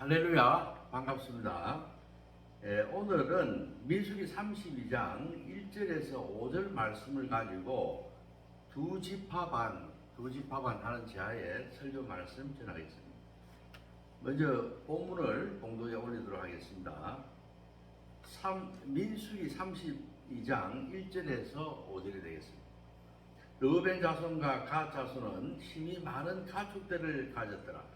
할렐루야, 반갑습니다. 오늘은 민수기 32장 1절에서 5절 말씀을 가지고 두 지파 반 하는 제하에 설교 말씀 전하겠습니다. 먼저 본문을 공도에 올리도록 하겠습니다. 민수기 32장 1절에서 5절이 되겠습니다. 르우벤 자손과 갓 자손은 힘이 많은 가축들을 가졌더라.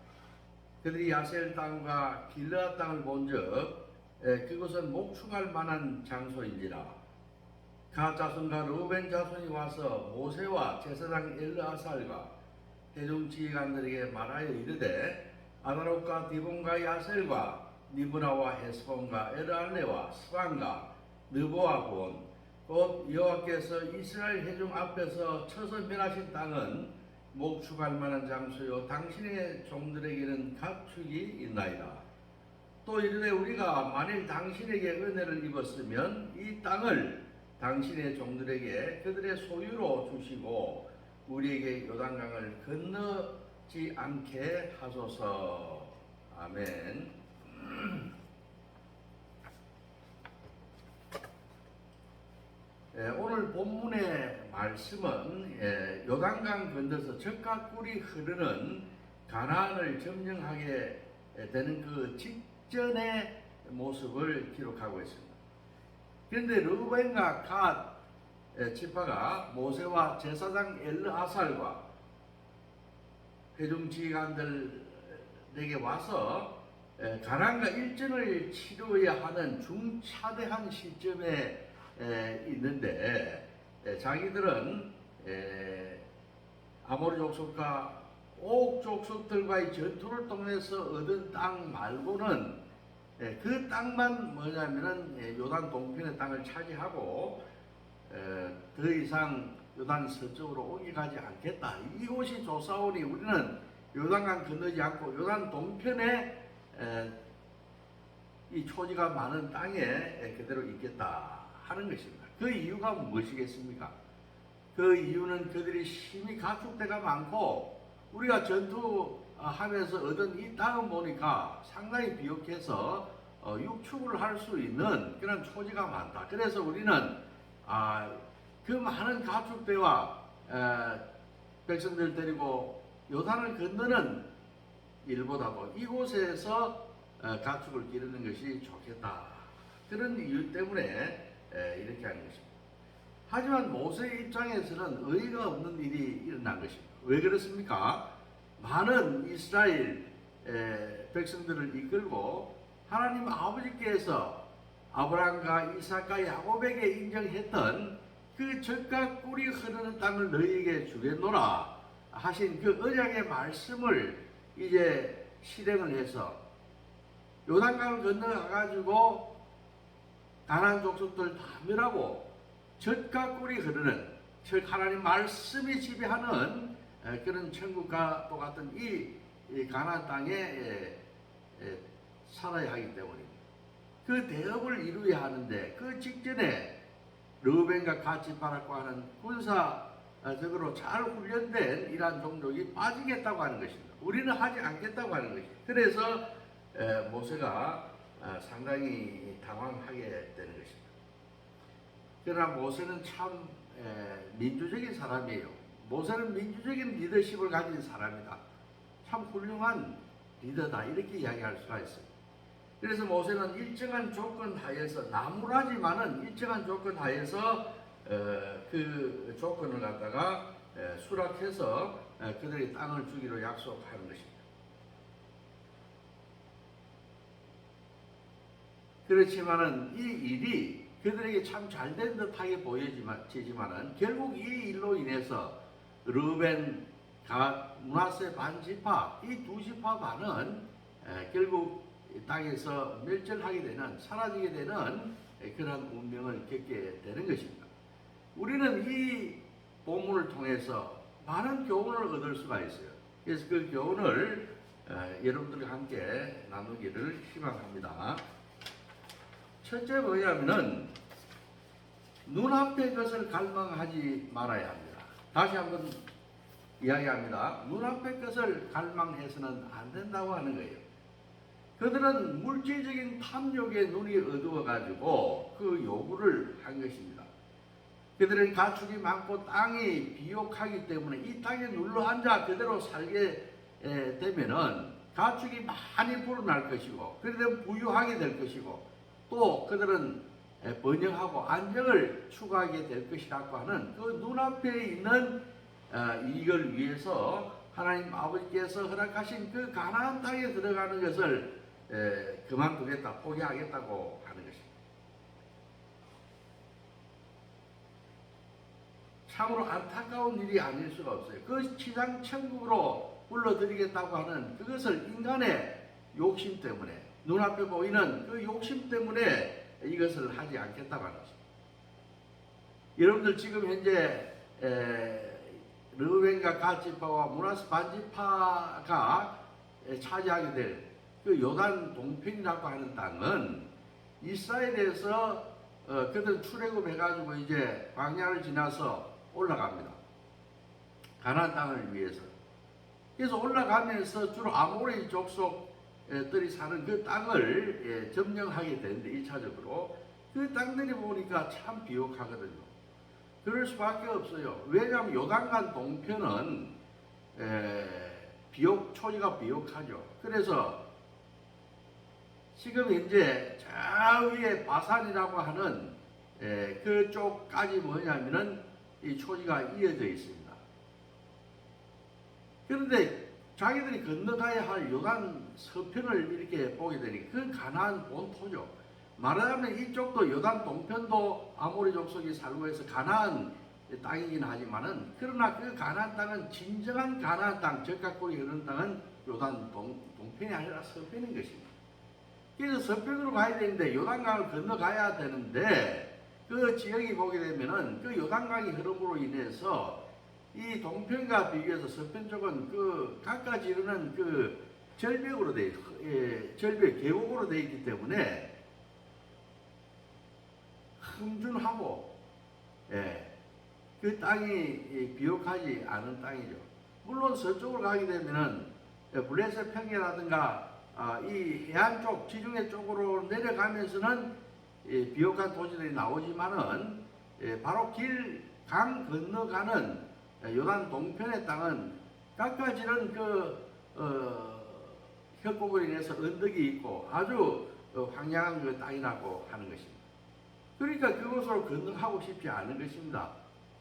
그들이 야셀 땅과 길르앗 땅을 본즉 그곳은 목축할 만한 장소인지라. 갓 자손과 르우벤 자손이 와서 모세와 제사장 엘르아살과 회중 지휘관들에게 말하여 이르되 아다롯과 디본과 야셀과 니브나와 헤스본과 에르알레와 스반과 느보와 본 곧 여호와께서 이스라엘 회중 앞에서 쳐서 멸하신 땅은 목축할 만한 장소요 당신의 종들에게는 가축이 있나이다. 또 이르되 우리가 만일 당신에게 은혜를 입었으면 이 땅을 당신의 종들에게 그들의 소유로 주시고 우리에게 요단강을 건너지 않게 하소서. 아멘. 오늘 본문의 말씀은 요단강 건너서 젖과 꿀이 흐르는 가나안을 점령하게 되는 그 직전의 모습을 기록하고 있습니다. 그런데 르우벤과 갓 지파가 모세와 제사장 엘르아살과 회중 지휘관들에게 와서 가나안과 일전을 치루어야 하는 중차대한 시점에 있는데 자기들은 아모리 족속과 옥 족속들과의 전투를 통해서 얻은 땅 말고는 그 땅만 뭐냐면은 요단 동편의 땅을 차지하고 더 이상 요단 서쪽으로 옮겨가지 않겠다. 이곳이 좋사오니 우리는 요단강 건너지 않고 요단 동편에 이 초지가 많은 땅에 그대로 있겠다 하는 것입니다. 그 이유가 무엇이겠습니까? 그 이유는 그들이 힘이 가축대가 많고 우리가 전투하면서 얻은 이 땅을 보니까 상당히 비옥해서 육축을 할 수 있는 그런 초지가 많다. 그래서 우리는 그 많은 가축대와 백성들 데리고 요단을 건너는 일보다도 이곳에서 가축을 기르는 것이 좋겠다. 그런 이유 때문에 이렇게 하는 것입니다. 하지만 모세의 입장에서는 의의가 없는 일이 일어난 것입니다. 왜 그렇습니까? 많은 이스라엘 백성들을 이끌고 하나님 아버지께서 아브라함과 이삭과 야곱에게 인정했던 그 젖과 꿀이 흐르는 땅을 너희에게 주겠노라 하신 그 언약의 말씀을 이제 실행을 해서 요단강을 건너가가지고 가나안 족속들 다 멸하고 젖과 꿀이 흐르는 즉 하나님 말씀이 지배하는 그런 천국과 똑같은 이 가나안 땅에 살아야 하기 때문입니다. 그 대업을 이루어야 하는데 그 직전에 르우벤과 갓 지파라고 하는 군사적으로 잘 훈련된 이러한 종족이 빠지겠다고 하는 것입니다. 우리는 하지 않겠다고 하는 것입니다. 그래서 모세가 상당히 당황하게 되는 것입니다. 그러나 모세는 참 민주적인 사람이에요. 모세는 민주적인 리더십을 가진 사람이다. 참 훌륭한 리더다 이렇게 이야기할 수가 있습니다. 그래서 모세는 일정한 조건 하에서 나무라지만은 일정한 조건 하에서 그 조건을 갖다가 수락해서 그들의 땅을 주기로 약속하는 것입니다. 그렇지만은 이 일이 그들에게 참 잘된 듯하게 보여지지만은 결국 이 일로 인해서 르우벤, 갓, 므낫세 반 지파 이 두 지파 반은 결국 땅에서 멸절하게 되는 사라지게 되는 그런 운명을 겪게 되는 것입니다. 우리는 이 본문을 통해서 많은 교훈을 얻을 수가 있어요. 그래서 그 교훈을 여러분들과 함께 나누기를 희망합니다. 첫째 뭐냐면은 눈앞의 것을 갈망하지 말아야 합니다. 다시 한번 이야기합니다. 눈앞의 것을 갈망해서는 안 된다고 하는 거예요. 그들은 물질적인 탐욕에 눈이 어두워가지고 그 요구를 한 것입니다. 그들은 가축이 많고 땅이 비옥하기 때문에 이 땅에 눌러앉아 그대로 살게 되면은 가축이 많이 불어날 것이고 그들은 부유하게 될 것이고 또 그들은 번영하고 안정을 추구하게 될 것이라고 하는 그 눈앞에 있는 이걸 위해서 하나님 아버지께서 허락하신 그 가나안 땅에 들어가는 것을 그만두겠다, 포기하겠다고 하는 것입니다. 참으로 안타까운 일이 아닐 수가 없어요. 그 지상 천국으로 불러들이겠다고 하는 그것을 인간의 욕심 때문에, 눈앞에 보이는 그 욕심 때문에 이것을 하지 않겠다고 하는 것입니다. 여러분들 지금 현재 르우벤과 갓지파와 므낫세 반지파가 차지하게 될 그 요단 동편이라고 하는 땅은 이스라엘에서 그들 출애굽해가지고 이제 광야를 지나서 올라갑니다. 가나안 땅을 위해서. 그래서 올라가면서 주로 아모리 족속들이 사는 그 땅을 점령하게 되는데 1차적으로 그 땅들이 보니까 참 비옥하거든요. 그럴 수밖에 없어요. 왜냐하면 요단강 동편은 초지가 비옥하죠. 그래서 지금 현재 저 위에 바산이라고 하는 그쪽까지 뭐냐면은 이 초지가 이어져 있습니다. 그런데 자기들이 건너가야 할 요단 서편을 이렇게 보게 되니 그 가나안 본토죠. 말하자면 이쪽도 요단 동편도 아모리 족속이 살고 해서 가나안 땅이긴 하지만은 그러나 그 가나안 땅은 진정한 가나안 땅, 적각골이 흐르는 땅은 요단 동편이 아니라 서편인 것입니다. 그래서 서편으로 가야 되는데 요단강을 건너가야 되는데 그 지역이 보게 되면은 그 요단강이 흐름으로 인해서 이 동편과 비교해서 서편 쪽은 그 갖가지 이르는 그 절벽으로 절벽 계곡으로 되어 있기 때문에 흠준하고 그 땅이 비옥하지 않은 땅이죠. 물론 서쪽으로 가게 되면은 블레셋 평야라든가 이 해안 쪽, 지중해 쪽으로 내려가면서는 비옥한 토지들이 나오지만은 바로 강 건너가는 요단 동편의 땅은 갖가지는 협곡으로 인해서 언덕이 있고 아주 황량한 그 땅이라고 하는 것입니다. 그러니까 그곳으로 건너가고 싶지 않은 것입니다.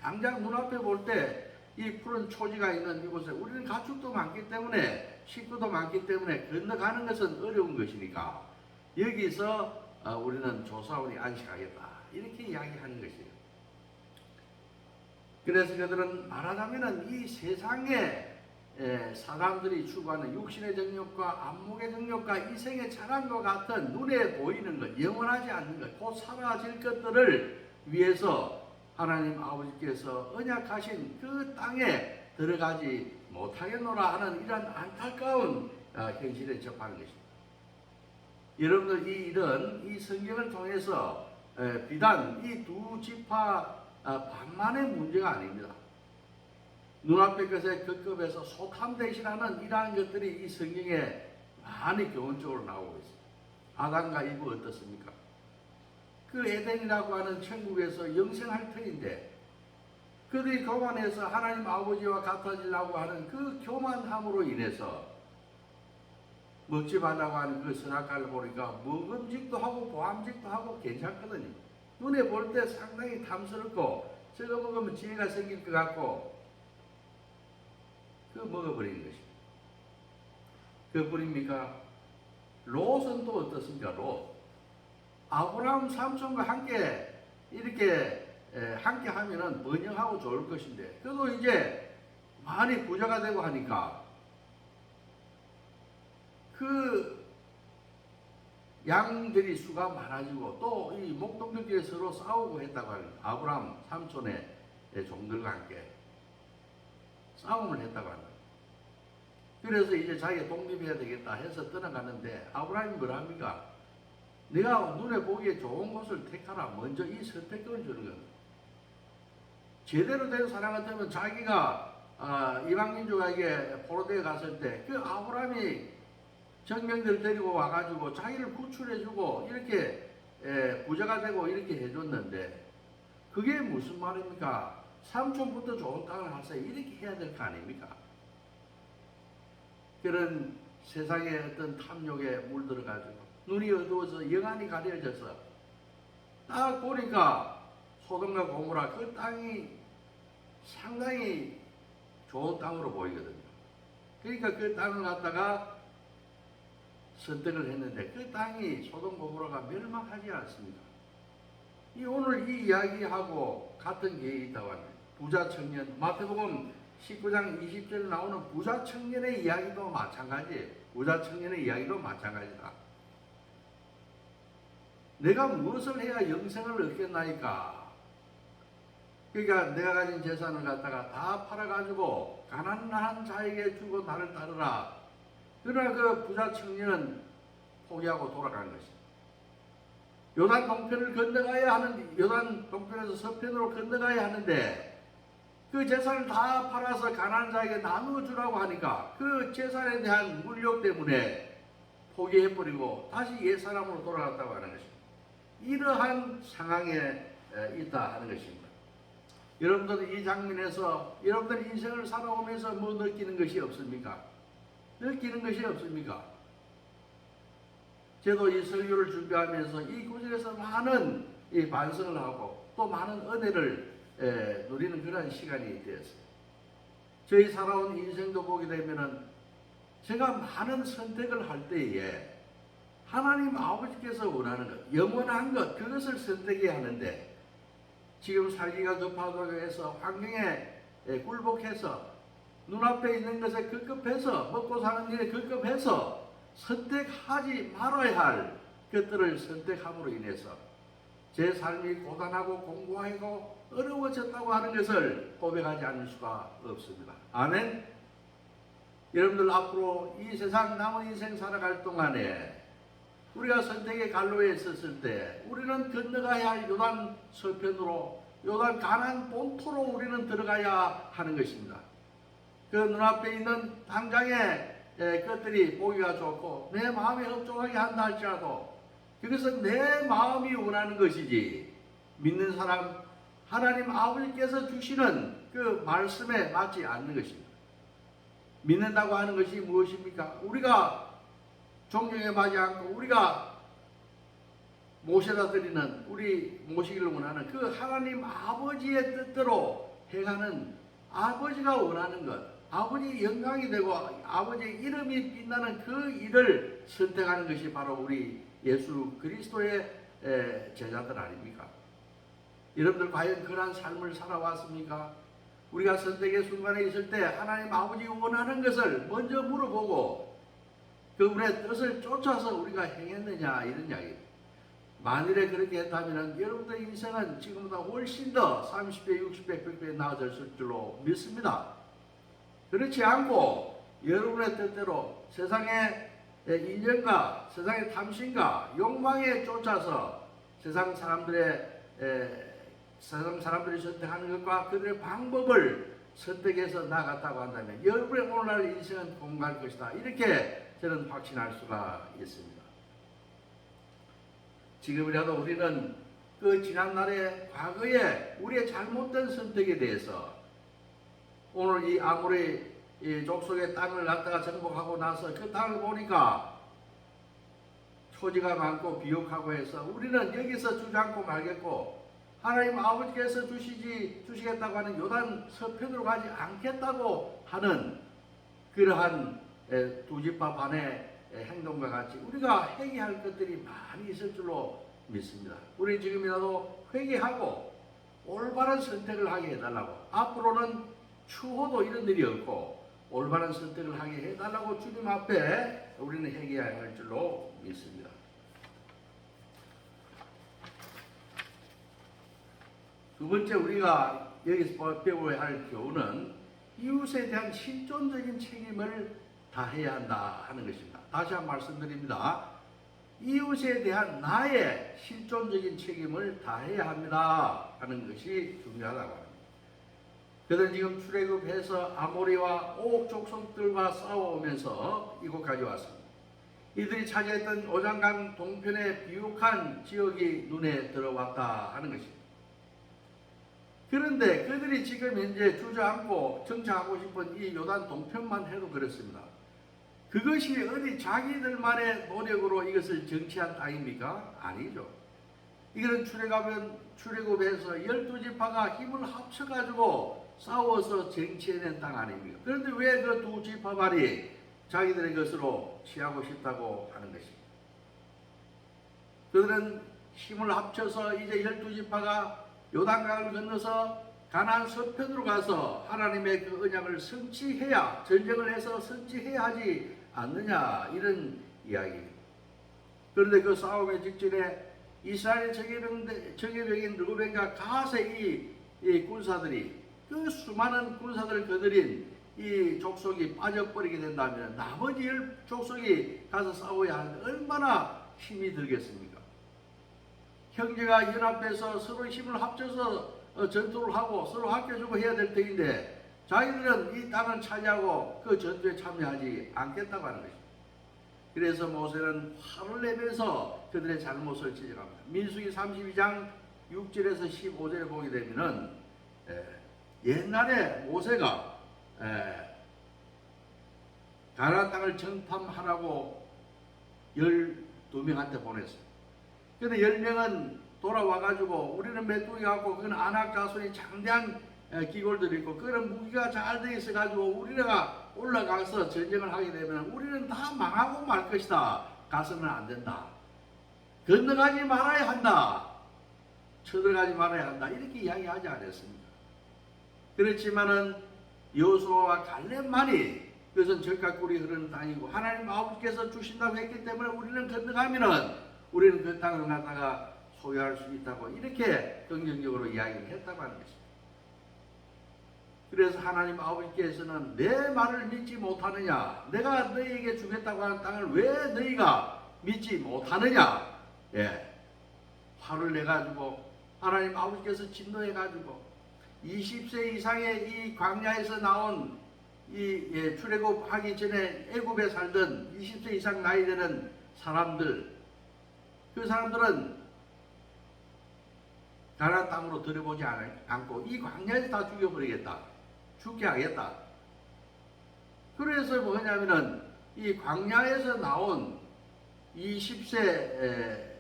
당장 눈앞에 볼 때 이 푸른 초지가 있는 이곳에 우리는 가축도 많기 때문에 식구도 많기 때문에 건너가는 것은 어려운 것이니까 여기서 우리는 조사원이 안식하겠다 이렇게 이야기하는 것이에요. 그래서 그들은 말하자면 이 세상에 사람들이 추구하는 육신의 정욕과 안목의 정욕과 이생의 자랑과 같은 눈에 보이는 것, 영원하지 않는 것, 곧 사라질 것들을 위해서 하나님 아버지께서 언약하신 그 땅에 들어가지 못하겠노라 하는 이런 안타까운 현실에 접하는 것입니다. 여러분들 이 성경을 통해서 비단 이 두 지파 반만의 문제가 아닙니다. 눈앞의 것에 급급해서 속함 대신하는 이러한 것들이 이 성경에 많이 교훈적으로 나오고 있습니다. 아담과 이브 어떻습니까? 그 에덴이라고 하는 천국에서 영생할 터인데 그들이 교만해서 하나님 아버지와 같아지려고 하는 그 교만함으로 인해서 먹지 말라고 하는 그 선악과를 보니까 먹음직도 하고 보암직도 하고 괜찮거든요. 눈에 볼 때 상당히 탐스럽고 저거 먹으면 지혜가 생길 것 같고 그 먹어버리는 것입니다. 그뿐입니까? 롯은 또 어떻습니까? 롯. 아브라함 삼촌과 함께 이렇게 함께 하면은 번영하고 좋을 것인데 그래도 이제 많이 부자가 되고 하니까 그 양들이 수가 많아지고 또 이 목동들끼리 서로 싸우고 했다고 하는 아브라함 삼촌의 종들과 함께 싸움을 했다고 하는 거예요. 그래서 이제 자기가 독립해야 되겠다 해서 떠나가는데 아브라함이 뭐랍니까? 내가 눈에 보기에 좋은 곳을 택하라. 먼저 이 선택권을 주는 겁니다. 제대로 된 사람 같으면 자기가 이방민족에게 포로되어 갔을 때 그 아브라함이 정병들 데리고 와가지고 자기를 구출해주고 이렇게 부자가 되고 이렇게 해줬는데 그게 무슨 말입니까? 삼촌부터 좋은 땅을 하세요. 이렇게 해야 될 거 아닙니까? 그런 세상의 어떤 탐욕에 물들어가지고 눈이 어두워서 영안이 가려져서 딱 보니까 소돔과 고모라 그 땅이 상당히 좋은 땅으로 보이거든요. 그러니까 그 땅을 갖다가 선택을 했는데 그 땅이 소돔 고모라가 멸망하지 않습니다. 오늘 이 이야기하고 같은 게 있다고 합니다. 부자 청년, 마태복음 19장 20절에 나오는 부자 청년의 이야기도 마찬가지예요. 부자 청년의 이야기도 마찬가지다. 내가 무엇을 해야 영생을 얻겠나이까? 그러니까 내가 가진 재산을 갖다가 다 팔아가지고 가난한 자에게 주고 나를 따르라. 그러나 그 부자 청년은 포기하고 돌아간 것입니다. 요단 동편을 건너가야 하는, 요단 동편에서 서편으로 건너가야 하는데 그 재산을 다 팔아서 가난한 자에게 나누어 주라고 하니까 그 재산에 대한 물욕 때문에 포기해버리고 다시 옛사람으로 돌아갔다고 하는 것입니다. 이러한 상황에 있다 하는 것입니다. 여러분들 이 장면에서 여러분들 인생을 살아오면서 뭐 느끼는 것이 없습니까? 느끼는 것이 없습니까? 저도 이 설교를 준비하면서 이 구절에서 많은 이 반성을 하고 또 많은 은혜를 누리는 그런 시간이 되었어요. 저희 살아온 인생도 보게 되면은 제가 많은 선택을 할 때에 하나님 아버지께서 원하는 것, 영원한 것, 그것을 선택해야 하는데 지금 살기가 급하다고 해서 환경에 굴복해서 눈앞에 있는 것에 급급해서 먹고 사는 일에 급급해서 선택하지 말아야 할 것들을 선택함으로 인해서 제 삶이 고단하고 공고하고 어려워졌다고 하는 것을 고백하지 않을 수가 없습니다. 아멘. 여러분들 앞으로 이 세상 남은 인생 살아갈 동안에 우리가 선택의 갈로에 있었을 때 우리는 건너가야 할 요단 서편으로 요단 가나안 본토로 우리는 들어가야 하는 것입니다. 그 눈앞에 있는 당장의 것들이 보기가 좋고 내 마음에 흡족하게 한다 할지라도 그것은 내 마음이 원하는 것이지 믿는 사람 하나님 아버지께서 주시는 그 말씀에 맞지 않는 것입니다. 믿는다고 하는 것이 무엇입니까? 우리가 존경에 맞지 않고 우리가 모셔다 드리는 우리 모시기를 원하는 그 하나님 아버지의 뜻대로 행하는 아버지가 원하는 것, 아버지 영광이 되고 아버지의 이름이 빛나는 그 일을 선택하는 것이 바로 우리 예수 그리스도의 제자들 아닙니까? 여러분들 과연 그러한 삶을 살아왔습니까? 우리가 선택의 순간에 있을 때 하나님 아버지 원하는 것을 먼저 물어보고 그분의 뜻을 쫓아서 우리가 행했느냐 이런 이야기. 만일에 그렇게 했다면 여러분들의 인생은 지금보다 훨씬 더 30배, 60배, 100배 나아졌을 줄로 믿습니다. 그렇지 않고 여러분의 뜻대로 세상의 인연과 세상의 탐심과 욕망에 쫓아서 세상 사람들이 선택하는 것과 그들의 방법을 선택해서 나갔다고 한다면 여러분의 오늘날 인생은 공갈 것이다. 이렇게 저는 확신할 수가 있습니다. 지금이라도 우리는 그 지난날의 과거에 우리의 잘못된 선택에 대해서 오늘 이 아무리 이 족속의 땅을 갖다가 정복하고 나서 그 땅을 보니까 초지가 많고 비옥하고 해서 우리는 여기서 주지 않고 말겠고 하나님 아버지께서 주시겠다고 하는 요단 서편으로 가지 않겠다고 하는 그러한 두 지파 반의 행동과 같이 우리가 회개할 것들이 많이 있을 줄로 믿습니다. 우리 지금이라도 회개하고 올바른 선택을 하게 해달라고 앞으로는 추호도 이런 일이 없고 올바른 선택을 하게 해달라고 주님 앞에 우리는 회개해야 할 줄로 믿습니다. 두 번째 우리가 여기서 배워야 할 교훈은 이웃에 대한 실존적인 책임을 다해야 한다 하는 것입니다. 다시 한번 말씀드립니다. 이웃에 대한 나의 실존적인 책임을 다해야 합니다 하는 것이 중요하다고 합니다. 그들은 지금 출애굽해서 아모리와 옥 족속들과 싸워오면서 이곳까지 왔습니다. 이들이 차지했던 오장강 동편의 비옥한 지역이 눈에 들어왔다 하는 것입니다. 그런데 그들이 지금 현재 주저앉고 정착하고 싶은 이 요단 동편만 해도 그렇습니다. 그것이 어디 자기들만의 노력으로 이것을 정치한 땅입니까? 아니죠. 이거는 출애굽에서 12지파가 힘을 합쳐가지고 싸워서 정치해낸 땅 아닙니까? 그런데 왜 그 두 지파만이 자기들의 것으로 취하고 싶다고 하는 것입니다. 그들은 힘을 합쳐서 이제 12지파가 요단강을 건너서 가나안 서편으로 가서 하나님의 그 언약을 성취해야, 전쟁을 해서 성취해야 하지 않느냐, 이런 이야기입니다. 그런데 그 싸움의 직전에 이스라엘 정예병인 르우벤과 갓의 이 군사들이, 그 수많은 군사들을 거느린 이 족속이 빠져버리게 된다면 나머지 족속이 가서 싸워야 하는데 얼마나 힘이 들겠습니까? 형제가 연합해서 서로 힘을 합쳐서 전투를 하고 서로 아껴주고 해야 될 때인데 자기들은 이 땅을 차지하고 그 전투에 참여하지 않겠다고 하는 것입니다. 그래서 모세는 화를 내면서 그들의 잘못을 지적합니다. 민수기 32장 6절에서 15절에 보게 되면은 옛날에 모세가 가나안 땅을 정탐하라고 12명한테 보냈어요. 근데 10명은 돌아와가지고 우리는 메뚜기 같고 그건 아낙 자손이 장대한 기골들이 있고 그런 무기가 잘 돼 있어가지고 우리가 올라가서 전쟁을 하게 되면 우리는 다 망하고 말 것이다. 가서는 안 된다. 건너가지 말아야 한다. 쳐들어가지 말아야 한다. 이렇게 이야기하지 않았습니다. 그렇지만은 여호수아와 갈렙만이 그것은 절각 꿀이 흐르는 땅이고 하나님 아버지께서 주신다고 했기 때문에 우리는 건너가면은 우리는 그 땅을 갖다가 소유할 수 있다고 이렇게 긍정적으로 이야기를 했다고 하는 것입니다. 그래서 하나님 아버지께서는 내 말을 믿지 못하느냐, 내가 너희에게 주겠다고 하는 땅을 왜 너희가 믿지 못하느냐, 화를 내가지고 하나님 아버지께서 진노해가지고 20세 이상의 이 광야에서 나온 이 출애굽하기 전에 애굽에 살던 20세 이상 나이 되는 사람들, 그 사람들은 가나안 땅으로 들여보지 않고 이 광야에서 다 죽여버리겠다, 죽게 하겠다. 그래서 뭐냐면은 이 광야에서 나온 20세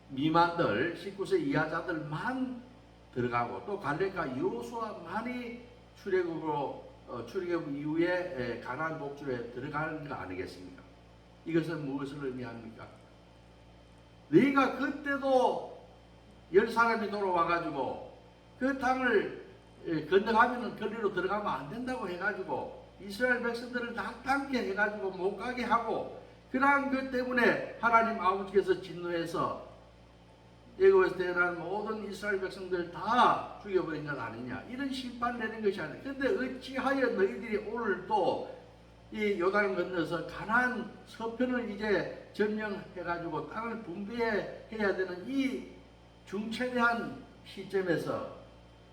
미만들, 19세 이하자들만 들어가고 또 갈렙과 여호수아만이 출애굽 이후에 가나안 복주에 들어가는 거 아니겠습니까? 이것은 무엇을 의미합니까? 너희가 그때도 10사람이 돌아와가지고 그 땅을 건너가면 거리로 들어가면 안 된다고 해가지고 이스라엘 백성들을 낙담케 해가지고 못 가게 하고 그러한 것 때문에 하나님 아버지께서 진노해서 애굽에서 태어난 모든 이스라엘 백성들 다 죽여버린 것 아니냐, 이런 심판 내린 것이 아니냐. 근데 어찌하여 너희들이 오늘 또 이 요단을 건너서 가나안 서편을 이제 점령해가지고 땅을 분배해야 되는 이 중체대한 시점에서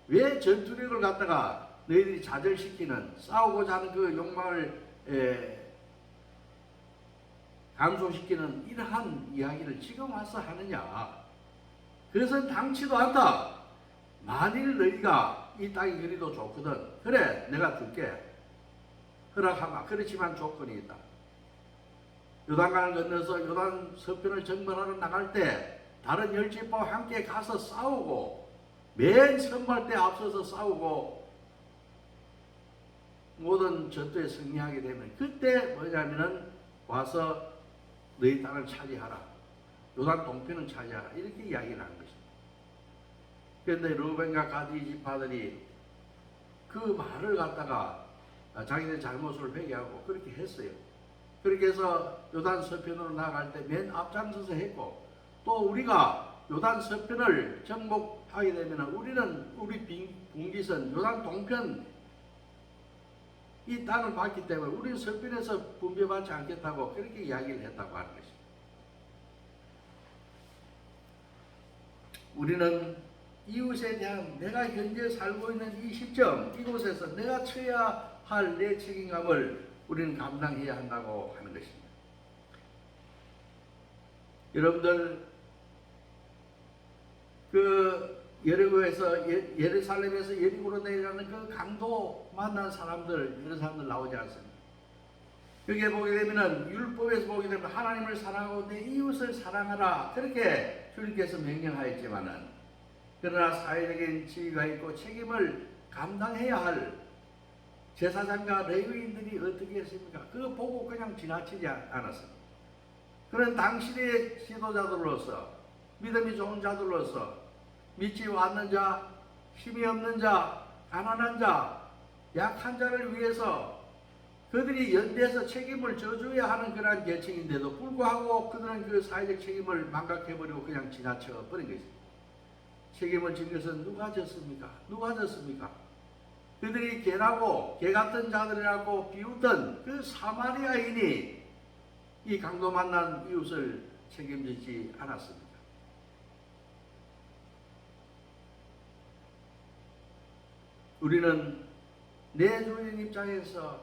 왜 전투력을 갖다가 너희들이 좌절시키는, 싸우고자 하는 그 욕망을 감소시키는 이러한 이야기를 지금 와서 하느냐. 그것은 당치도 않다. 만일 너희가 이 땅이 그리도 좋거든, 그래 내가 줄게, 허락하마. 그렇지만 조건이 있다. 요단강을 건너서 요단 서편을 정벌하러 나갈 때 다른 10지파와 함께 가서 싸우고 맨 선발 때 앞서서 싸우고 모든 전투에 승리하게 되면 그때 뭐냐면은 와서 너희 땅을 차지하라, 요단 동편을 차지하라, 이렇게 이야기를 하는 것입니다. 그런데 르우벤과 가드 지파들이 그 말을 갖다가 자기들 잘못을 회개하고 그렇게 했어요. 그렇게 해서 요단 서편으로 나갈 때 맨 앞장서서 했고, 또 우리가 요단 서편을 정복하게 되면 우리는 우리 분기선 요단 동편 이 땅을 받기 때문에 우리는 서편에서 분배받지 않겠다고 그렇게 이야기를 했다고 하는 것입니다. 우리는 이웃에 대한 내가 현재 살고 있는 이 시점, 이곳에서 내가 쳐야 할 내 책임감을 우리는 감당해야 한다고 하는 것입니다. 여러분들 그 여리고에서 예루살렘에서 여리고로 내려가는 그 강도 만난 사람들, 이런 사람들 나오지 않습니까? 여기에 보게 되면은 율법에서 보게 되면 하나님을 사랑하고 내 이웃을 사랑하라, 그렇게 주님께서 명령하였지만은, 그러나 사회적인 지위가 있고 책임을 감당해야 할 제사장과 레위인들이 어떻게 했습니까? 그거 보고 그냥 지나치지 않았습니다. 그런 당신의 지도자들로서, 믿음이 좋은 자들로서, 믿지 않는 자, 힘이 없는 자, 가난한 자, 약한 자를 위해서 그들이 연대해서 책임을 져줘야 하는 그러한 계층인데도 불구하고 그들은 그 사회적 책임을 망각해버리고 그냥 지나쳐 버린 것입니다. 책임을 진 것은 누가 졌습니까? 누가 졌습니까? 그들이 개라고, 개 같은 자들이라고 비웃던 그 사마리아인이 이 강도 만난 이웃을 책임지지 않았습니다. 우리는 내 주인 입장에서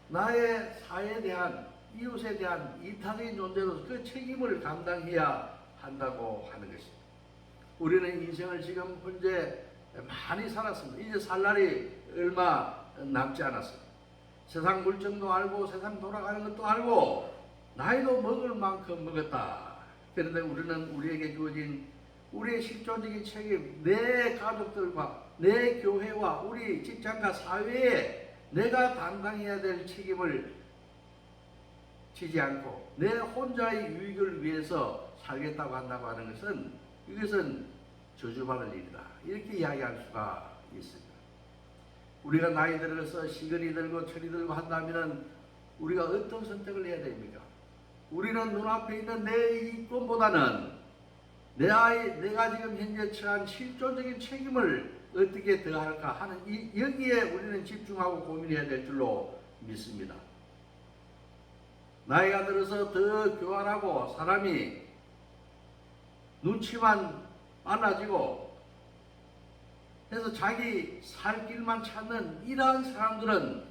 나의 사회에 대한, 이웃에 대한 이타적인 존재로서 그 책임을 감당해야 한다고 하는 것입니다. 우리는 인생을 지금 현재 많이 살았습니다. 이제 살 날이 얼마 남지 않았습니다. 세상 물정도 알고 세상 돌아가는 것도 알고 나이도 먹을 만큼 먹었다. 그런데 우리는 우리에게 주어진 우리의 실존적인 책임, 내 가족들과 내 교회와 우리 직장과 사회에 내가 담당해야 될 책임을 지지 않고 내 혼자의 유익을 위해서 살겠다고 한다고 하는 것은, 이것은 저주받을 일이다, 이렇게 이야기할 수가 있습니다. 우리가 나이 들어서 시간이 들고 철이 들고 한다면 우리가 어떤 선택을 해야 됩니까? 우리는 눈앞에 있는 내 이익권보다는 내가 지금 현재 처한 실존적인 책임을 어떻게 더할까 하는 여기에 우리는 집중하고 고민해야 될 줄로 믿습니다. 나이가 들어서 더 교활하고 사람이 눈치만 빨라지고 해서 자기 살 길만 찾는 이러한 사람들은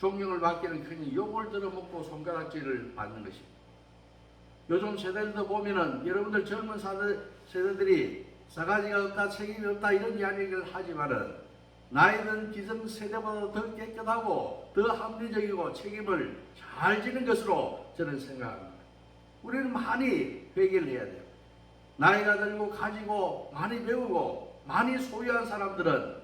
존경을 받기는커녕 욕을 들어먹고 손가락질을 받는 것입니다. 요즘 세대들도 보면은 여러분들 젊은 세대들이 싸가지가 없다, 책임이 없다 이런 이야기를 하지만은 나이든 기성세대보다 더 깨끗하고 더 합리적이고 책임을 잘 지는 것으로 저는 생각합니다. 우리는 많이 회개를 해야 돼요. 나이가 들고 가지고 많이 배우고 많이 소유한 사람들은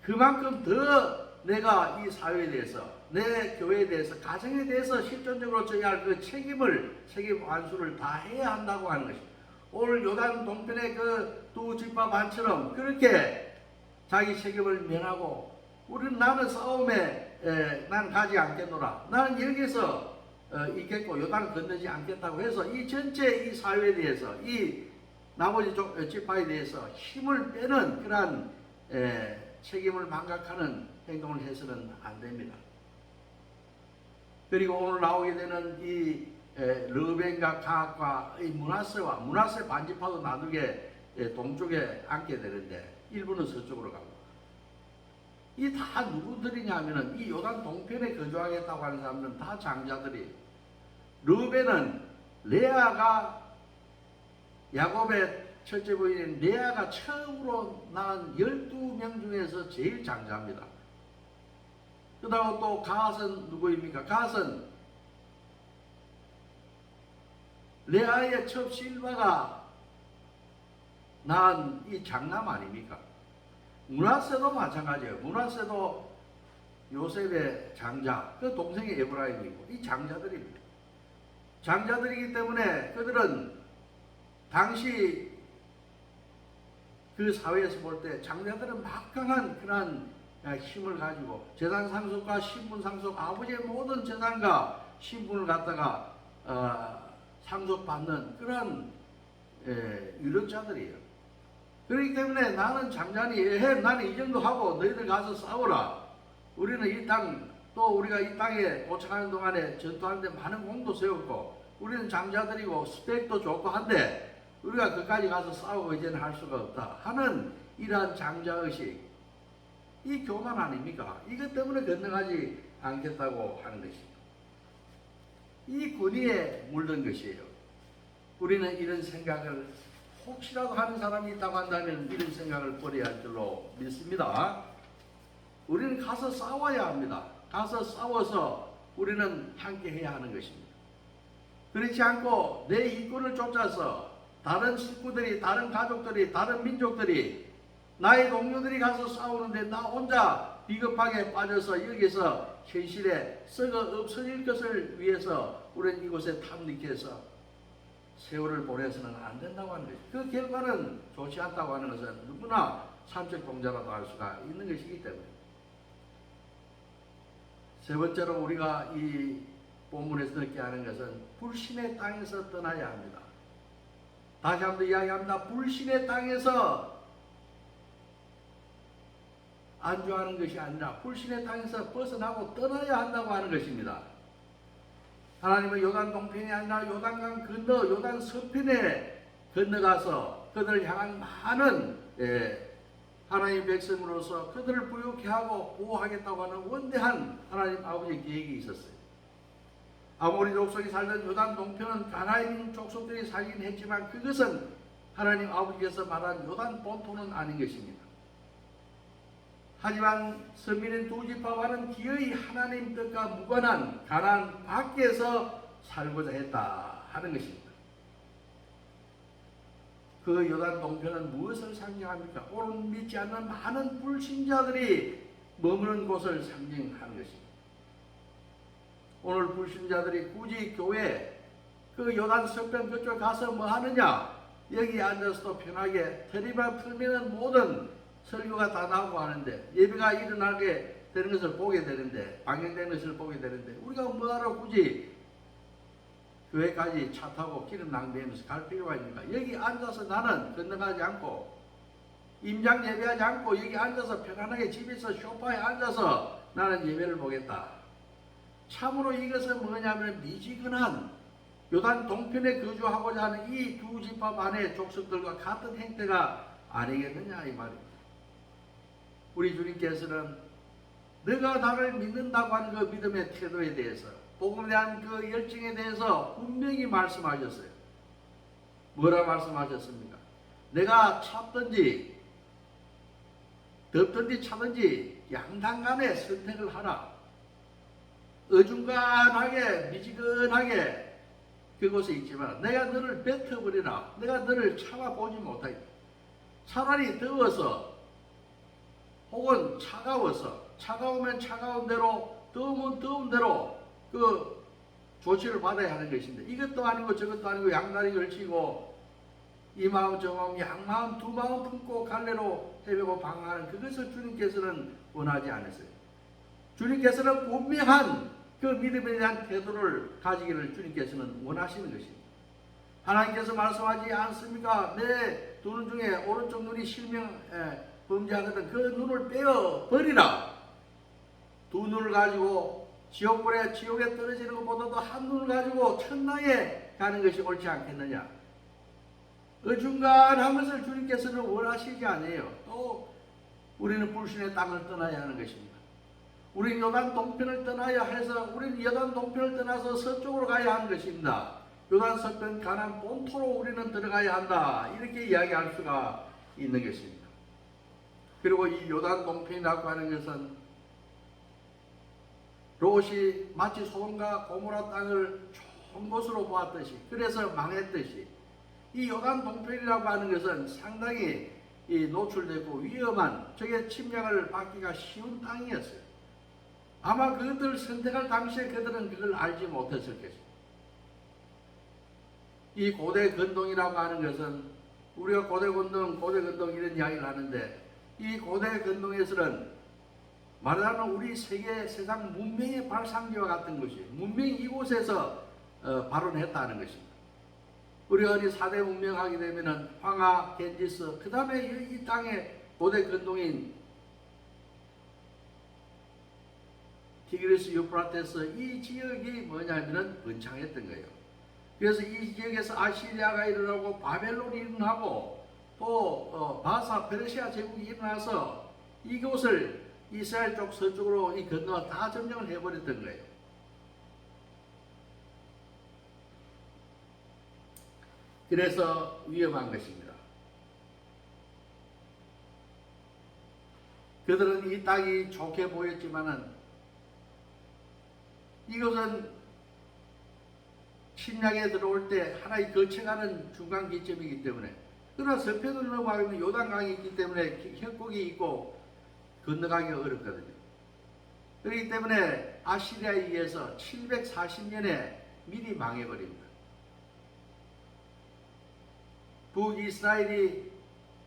그만큼 더 내가 이 사회에 대해서, 내 교회에 대해서, 가정에 대해서 실존적으로 져야 할 그 책임 완수를 다 해야 한다고 하는 것입니다. 오늘 요단 동편의 그 두 집합 반처럼 그렇게 자기 책임을 면하고, 나는 싸움에 나는 가지 않겠노라, 나는 여기서 있겠고 요단을 건너지 않겠다고 해서 이 전체 이 사회에 대해서, 이 나머지 집합에 대해서 힘을 빼는 그러한 책임을 망각하는 행동을 해서는 안 됩니다. 그리고 오늘 나오게 되는 이 르벤과 갓과 이 므낫세 반지파도 나누게 동쪽에 앉게 되는데 일부는 서쪽으로 가고, 이 다 누구들이냐 하면은 이 요단 동편에 거주하겠다고 하는 사람들은 다 장자들이. 르벤은 레아가, 야곱의 첫째 부인인 레아가 처음으로 낳은 12명 중에서 제일 장자입니다. 그 다음 또 갓은 누구입니까? 갓은 레아의 첩 실바가 낳은 이 장남 아닙니까? 므낫세도 마찬가지예요. 므낫세도 요셉의 장자, 그 동생이 에브라임이고, 이 장자들입니다. 장자들이기 때문에 그들은 당시 그 사회에서 볼 때 장자들은 막강한 그러한 힘을 가지고 재산 상속과 신분 상속, 아버지의 모든 재산과 신분을 갖다가 상속받는 그런 유력자들이에요. 그렇기 때문에 나는 장자니 나는 이 정도 하고 너희들 가서 싸워라. 우리는 이 땅, 또 우리가 이 땅에 도착하는 동안에 전투하는데 많은 공도 세웠고 우리는 장자들이고 스펙도 좋고 한데 우리가 그까지 가서 싸우고 이제는 할 수가 없다 하는 이러한 장자의식, 이 교만 아닙니까? 이것 때문에 건너가지 않겠다고 하는 것입니다. 이 권위에 물든 것이에요. 우리는 이런 생각을 혹시라도 하는 사람이 있다고 한다면 이런 생각을 버려야 할 줄로 믿습니다. 우리는 가서 싸워야 합니다. 가서 싸워서 우리는 함께 해야 하는 것입니다. 그렇지 않고 내 이권을 쫓아서 다른 식구들이, 다른 가족들이, 다른 민족들이, 나의 동료들이 가서 싸우는데 나 혼자 비겁하게 빠져서 여기서 현실에 썩어 없어질 것을 위해서 우리는 이곳에 탐닉해서 세월을 보내서는 안 된다고 하는 것이죠. 그 결과는 좋지 않다고 하는 것은 누구나 산책동자라도 알 수가 있는 것이기 때문에. 세 번째로 우리가 이 본문에서 듣게 하는 것은 불신의 땅에서 떠나야 합니다. 다시 한번 이야기합니다. 불신의 땅에서 안주하는 것이 아니라 불신의 땅에서 벗어나고 떠나야 한다고 하는 것입니다. 하나님은 요단 동편이 아니라 요단강 건너 요단 서편에 건너가서 그들을 향한 많은 하나님의 백성으로서 그들을 부유케 하고 보호하겠다고 하는 원대한 하나님 아버지의 계획이 있었어요. 아모리 족속이 살던 요단 동편은 가나안 족속들이 살긴 했지만 그것은 하나님 아버지께서 말한 요단 본토는 아닌 것입니다. 하지만 선민인 두 지파와는 기어이 하나님 뜻과 무관한 가나안 밖에서 살고자 했다 하는 것입니다. 그 요단 동편은 무엇을 상징합니까? 오늘 믿지 않는 많은 불신자들이 머무는 곳을 상징하는 것입니다. 오늘 불신자들이 굳이 교회 그 요단 서편 그쪽 가서 뭐 하느냐? 여기 앉아서도 편하게 테레비만 틀면 모든 설교가 다 나오고 하는데 예배가 일어나게 되는 것을 보게 되는데 방영되는 것을 보게 되는데 우리가 뭐하러 굳이 교회까지 차 타고 기름 낭비하면서 갈 필요가 있는가? 여기 앉아서 나는 건너가지 않고 임장 예배하지 않고 여기 앉아서 편안하게 집에서 소파에 앉아서 나는 예배를 보겠다. 참으로 이것은 뭐냐면 미지근한 요단 동편에 거주하고자 하는 이 두 지파 반의 족속들과 같은 행태가 아니겠느냐 이 말입니다. 우리 주님께서는 너가 나를 믿는다고 하는 그 믿음의 태도에 대해서 복음에 대한 그 열정에 대해서 분명히 말씀하셨어요. 뭐라 말씀하셨습니까? 내가 찼든지 덥든지 차든지 양당간에 선택을 하라. 어중간하게 미지근하게 그곳에 있지만 내가 너를 뱉어버리라. 내가 너를 참아보지 못하게. 차라리 더워서 혹은 차가워서 차가우면 차가운 대로 더우면 더운 대로 그 조치를 받아야 하는 것인데 이것도 아니고 저것도 아니고 양다리 걸치고 이 마음 저 마음 양마음 두 마음 품고 갈래로 헤매고 방황하는 그것을 주님께서는 원하지 않으세요. 주님께서는 분명한 그 믿음에 대한 태도를 가지기를 주님께서는 원하시는 것입니다. 하나님께서 말씀하지 않습니까? 내 두 눈 중에 오른쪽 눈이 범죄하거든 그 눈을 빼어 버리라. 두 눈을 가지고 지옥불에 지옥에 떨어지는 것보다도 한 눈을 가지고 천당에 가는 것이 옳지 않겠느냐. 어중간한 것을 주님께서는 원하시지 않아요. 또 우리는 불신의 땅을 떠나야 하는 것입니다. 우리는 요단 동편을 떠나야 해서 우리는 요단 동편을 떠나서 서쪽으로 가야 하는 것입니다. 요단 서편 가나안 본토로 우리는 들어가야 한다. 이렇게 이야기할 수가 있는 것입니다. 그리고 이 요단 동편이라고 하는 것은 롯이 마치 소돔과 고모라 땅을 좋은 곳으로 보았듯이 그래서 망했듯이 이 요단 동편이라고 하는 것은 상당히 노출되고 위험한 적의 침략을 받기가 쉬운 땅이었어요. 아마 그것을 선택할 당시에 그들은 그걸 알지 못했을 것입니다. 이 고대 건동이라고 하는 것은 우리가 고대 건동 이런 이야기를 하는데 이 고대 건동에서는 말하자면 우리 세상 문명의 발상지와 같은 것이 문명이 이곳에서 발원했다는 것입니다. 우리가 어디 4대 문명하게 되면은 황하, 겐지스, 그 다음에 이 땅의 고대 건동인 티그리스, 유프라테스 이 지역이 뭐냐면은 번창했던 거예요. 그래서 이 지역에서 아시리아가 일어나고 바벨론이 일어나고 또 바사, 페르시아 제국이 일어나서 이곳을 이스라엘 쪽 서쪽으로 이 건너가 다 점령을 해버렸던 거예요. 그래서 위험한 것입니다. 그들은 이 땅이 좋게 보였지만은 이것은 신약에 들어올 때 하나의 거쳐가는 중간 기점이기 때문에, 그러나 서편을 넘어가면 요단강이 있기 때문에 협곡이 있고 건너가기가 어렵거든요. 그렇기 때문에 아시리아에 의해서 740년에 미리 망해버립니다. 북이스라엘이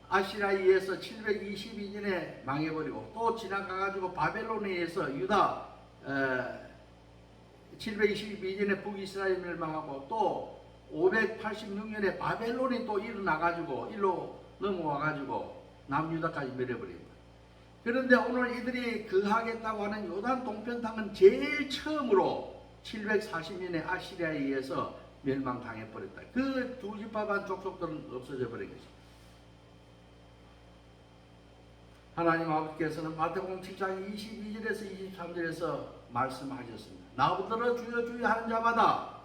아시리아에 의해서 722년에 망해버리고, 또 지나가가지고 바벨론에 의해서 유다 722년에 북이스라엘 멸망하고, 또 586년에 바벨론이 또 일어나가지고 일로 넘어와가지고 남유다까지 멸해버립니다. 그런데 오늘 이들이 거하겠다고 하는 요단 동편 땅은 제일 처음으로 740년에 아시리아에 의해서 멸망당해버렸다. 그 두 지파반 족속들은 없어져 버린 것입니다. 하나님 아버지께서는 마태복음 7장 22절에서 23절에서 말씀하셨습니다. 나부터 주여 주여 하는 자마다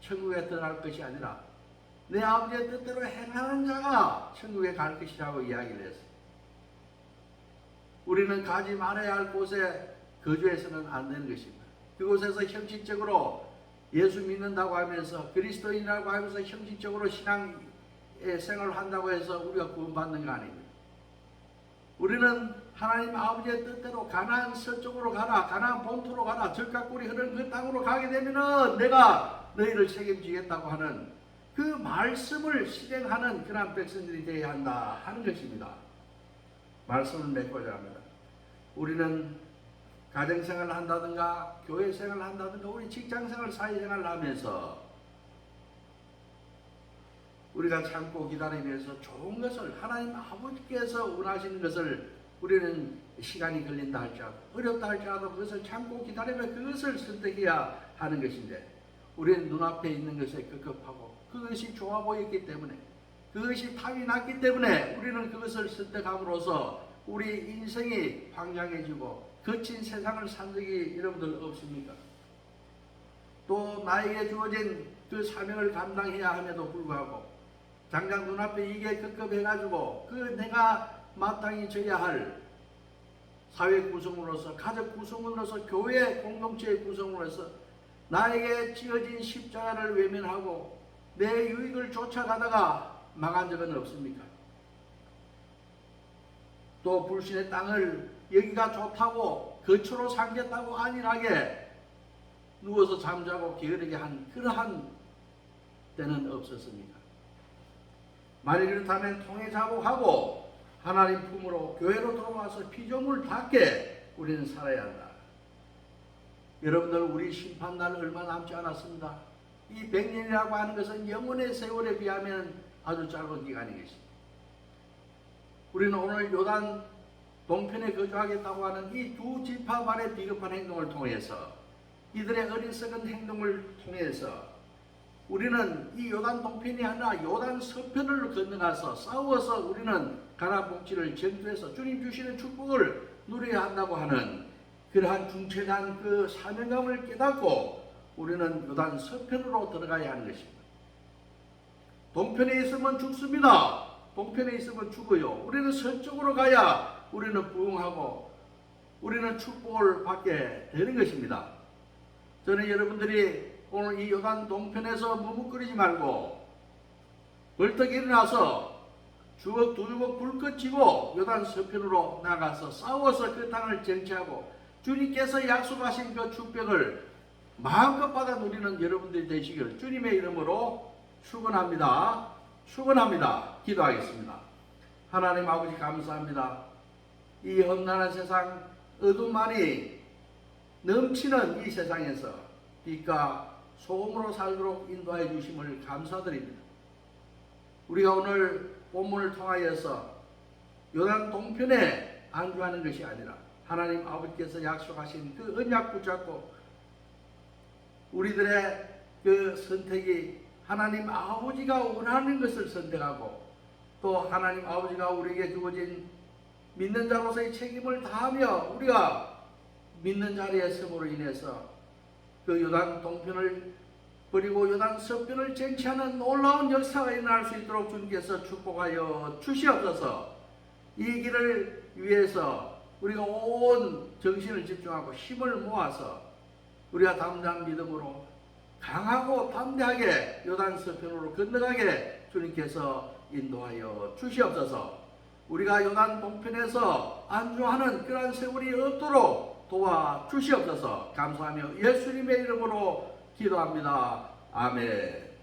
천국에 들어갈 것이 아니라 내 아버지의 뜻대로 행하는 자가 천국에 갈 것이라고 이야기를 했습니다. 우리는 가지 말아야 할 곳에 거주해서는 안 되는 것입니다. 그곳에서 형식적으로 예수 믿는다고 하면서 그리스도인이라고 하면서 형식적으로 신앙 생활을 한다고 해서 우리가 구원받는 거 아닙니다. 우리는 하나님 아버지의 뜻대로 가나안 서쪽으로 가라, 가나안 본토로 가라, 들과 꿀이 흐르는 그 땅으로 가게 되면은 내가 너희를 책임지겠다고 하는 그 말씀을 실행하는 그런 백성들이 되어야 한다 하는 것입니다. 말씀을 맺고자 합니다. 우리는 가정생활을 한다든가 교회생활을 한다든가 우리 직장생활, 사회생활을 하면서 우리가 참고 기다리면서 좋은 것을, 하나님 아버지께서 원하시는 것을 우리는 시간이 걸린다 할지라도, 어렵다 할지라도 그것을 참고 기다리며 그것을 선택해야 하는 것인데, 우리는 눈앞에 있는 것에 급급하고 그것이 좋아 보였기 때문에, 그것이 탑이 났기 때문에 우리는 그것을 선택함으로써 우리 인생이 황량해지고 거친 세상을 산 적이 여러분들 없습니까? 또 나에게 주어진 그 사명을 감당해야 함에도 불구하고 당장 눈앞에 이게 급급해가지고 그 내가 마땅히 져야 할 사회 구성으로서, 가족 구성으로서, 교회 공동체의 구성으로서 나에게 지어진 십자가를 외면하고 내 유익을 쫓아가다가 망한 적은 없습니까? 또 불신의 땅을 여기가 좋다고 거처로 삼겠다고 안일하게 누워서 잠자고 게으르게 한 그러한 때는 없었습니까? 만일 그렇다면 통해 자복하고 하나님 품으로 교회로 돌아와서 피조물답게 우리는 살아야 한다. 여러분들, 우리 심판날 얼마 남지 않았습니다. 이 100년이라고 하는 것은 영원의 세월에 비하면 아주 짧은 기간인 것입니다. 우리는 오늘 요단 동편에 거주하겠다고 하는 이 두 지파만의 비겁한 행동을 통해서, 이들의 어리석은 행동을 통해서 우리는 이 요단 동편이 아니라 요단 서편을 건너가서 싸워서 우리는 가나안 복지를 전투해서 주님 주시는 축복을 누려야 한다고 하는 그러한 중체한 그 사명감을 깨닫고 우리는 요단 서편으로 들어가야 하는 것입니다. 동편에 있으면 죽습니다. 동편에 있으면 죽어요. 우리는 서쪽으로 가야 우리는 부흥하고 우리는 축복을 받게 되는 것입니다. 저는 여러분들이 오늘 이 요단 동편에서 머뭇거리지 말고 벌떡 일어나서 주걱 두 주걱 불 꺼지고 요단 서편으로 나가서 싸워서 그 땅을 정치하고 주님께서 약속하신 그 축복을 마음껏 받아 누리는 여러분들이 되시기를 주님의 이름으로 축원합니다. 축원합니다. 기도하겠습니다. 하나님 아버지, 감사합니다. 이 험난한 세상, 어둠만이 넘치는 이 세상에서 빛과 소금으로 살도록 인도해 주심을 감사드립니다. 우리가 오늘 본문을 통하여서 요단 동편에 안주하는 것이 아니라 하나님 아버지께서 약속하신 그 언약 붙잡고 우리들의 그 선택이 하나님 아버지가 원하는 것을 선택하고 또 하나님 아버지가 우리에게 주어진 믿는 자로서의 책임을 다하며 우리가 믿는 자리에 섬으로 인해서 그 요단 동편을 그리고 요단 서편을 쟁취하는 놀라운 역사가 일어날 수 있도록 주님께서 축복하여 주시옵소서. 이 길을 위해서 우리가 온 정신을 집중하고 힘을 모아서 우리가 담대한 믿음으로 강하고 담대하게 요단 서편으로 건너가게 주님께서 인도하여 주시옵소서. 우리가 요단 동편에서 안주하는 그러한 세월이 없도록 도와주시옵소서. 감사하며 예수님의 이름으로 기도합니다. 아멘.